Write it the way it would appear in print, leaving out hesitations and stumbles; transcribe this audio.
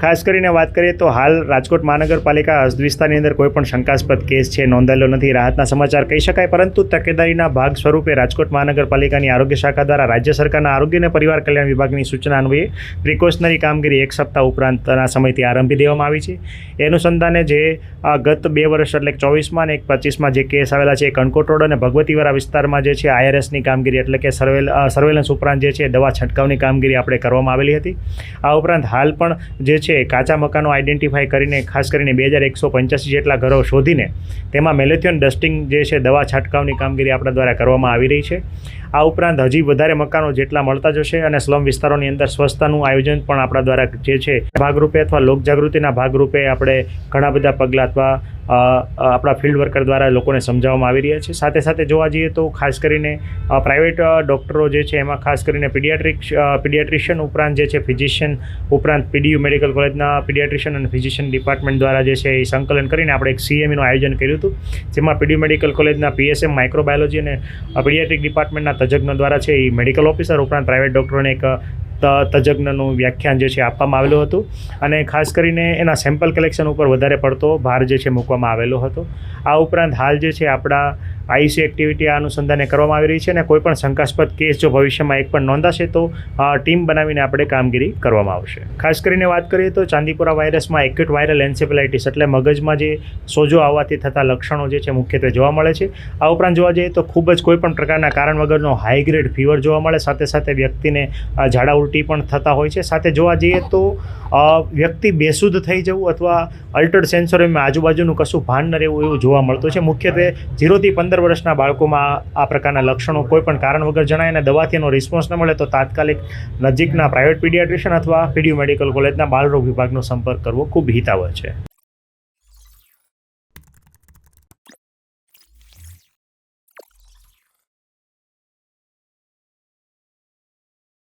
ખાસ કરીને વાત કરીએ તો હાલ રાજકોટ મહાનગરપાલિકા હદ વિસ્તારની અંદર કોઈ પણ શંકાસ્પદ કેસ છે નોંધાયેલો નથી, રાહતના સમાચાર કહી શકાય. પરંતુ તકેદારીના ભાગ સ્વરૂપે રાજકોટ મહાનગરપાલિકાની આરોગ્ય શાખા દ્વારા રાજ્ય સરકારના આરોગ્ય અને પરિવાર કલ્યાણ વિભાગની સૂચના અન્વયે પ્રિકોશનરી કામગીરી એક સપ્તાહ ઉપરાંતના સમયથી આરંભી દેવામાં આવી છે. એ અનુસંધાને જે ગત 2 વર્ષ એટલે 24માં અને 25માં જે કેસ આવેલા છે, કણકોટ રોડ અને ભગવતીવાડા વિસ્તારમાં જે છે IRSની કામગીરી એટલે કે સર્વેલન્સ ઉપરાંત જે છે દવા છંટકાવની કામગીરી આપણે કરવામાં આવેલી હતી. આ ઉપરાંત હાલ પણ જે છે કાચા મકાનો આઈડેન્ટિફાઈ કરીને ખાસ કરીને 2185 જેટલા ઘરો શોધીને તેમાં મેલેથિયોન ડસ્ટિંગ જે છે દવા છંટકાવની કામગીરી આપણા દ્વારા કરવામાં આવી રહી છે. આ ઉપરાંત હજી વધારે મકાનો જેટલા મળતા જશે અને સ્લમ વિસ્તારોની અંદર સ્વચ્છતાનું આયોજન પણ આપણા દ્વારા જે છે ભાગરૂપે અથવા લોકજાગૃતિના ભાગરૂપે આપણે ઘણા બધા પગલાં અથવા આપણા ફિલ્ડ વર્કર દ્વારા લોકોને સમજાવવામાં આવી રહ્યા છે. સાથે સાથે જોવા જઈએ તો ખાસ કરીને પ્રાઇવેટ ડૉક્ટરો જે છે એમાં ખાસ કરીને પીડિયાટ્રિશિયન ઉપરાંત જે છે ફિઝિશિયન ઉપરાંત PDU મેડિકલ કોલેજના પીડિયાટ્રિશિયન અને ફિઝિશિયન ડિપાર્ટમેન્ટ દ્વારા જે છે એ સંકલન કરીને આપણે એક CMEનું આયોજન કર્યું હતું, જેમાં PDU મેડિકલ કોલેજના PSM માઇક્રોબાયોલોજી અને પીડિયાટ્રિક ડિપાર્ટમેન્ટના તજજ્ઞો દ્વારા છે એ મેડિકલ ઓફિસર ઉપરાંત પ્રાઇવેટ ડૉક્ટરોને એક તજજ્ઞનું વ્યાખ્યાન જે છે આપવામાં આવેલું હતું અને ખાસ કરીને એના સેમ્પલ કલેક્શન ઉપર વધારે પડતો ભાર જે છે મૂકવામાં આવેલો હતો. આ ઉપરાંત હાલ જે છે આપણા IC એક્ટિવિટી આ અનુસંધાને કરવામાં આવી રહી છે અને કોઈપણ શંકાસ્પદ કેસ જો ભવિષ્યમાં એક પણ નોંધાશે તો ટીમ બનાવીને આપણે કામગીરી કરવામાં આવશે. ખાસ કરીને વાત કરીએ તો ચાંદીપુરા વાયરસમાં એક્યુટ વાયરલ એન્સેફેલાઇટિસ એટલે મગજમાં જે સોજો આવવાથી થતા લક્ષણો જે છે મુખ્યત્વે જોવા મળે છે. આ ઉપરાંત જોવા જઈએ તો ખૂબ જ કોઈપણ પ્રકારના કારણ વગરનો હાઈ ગ્રેડ ફીવર જોવા મળે, સાથે સાથે વ્યક્તિને ઝાડા ઉલટી પણ થતા હોય છે. સાથે જોવા જઈએ તો વ્યક્તિ બેસુધ થઈ જવું અથવા અલ્ટર્ડ સેન્સોરીમાં આજુબાજુનું કશું ભાન ન રહેવું એવું જોવા મળતું છે. મુખ્યત્વે 0 થી 15 વર્ષના બાળકોમાં આ પ્રકારના લક્ષણો કોઈ પણ કારણ વગર જણાય અને દવાથી એનો રિસ્પોન્સ ન મળે તો તાત્કાલિક નજીકના પ્રાઇવેટ પીડિયાટ્રિશિયન અથવા PDU મેડિકલ કોલેજના બાળરોગ વિભાગનો સંપર્ક કરવો ખૂબ હિતાવહ છે.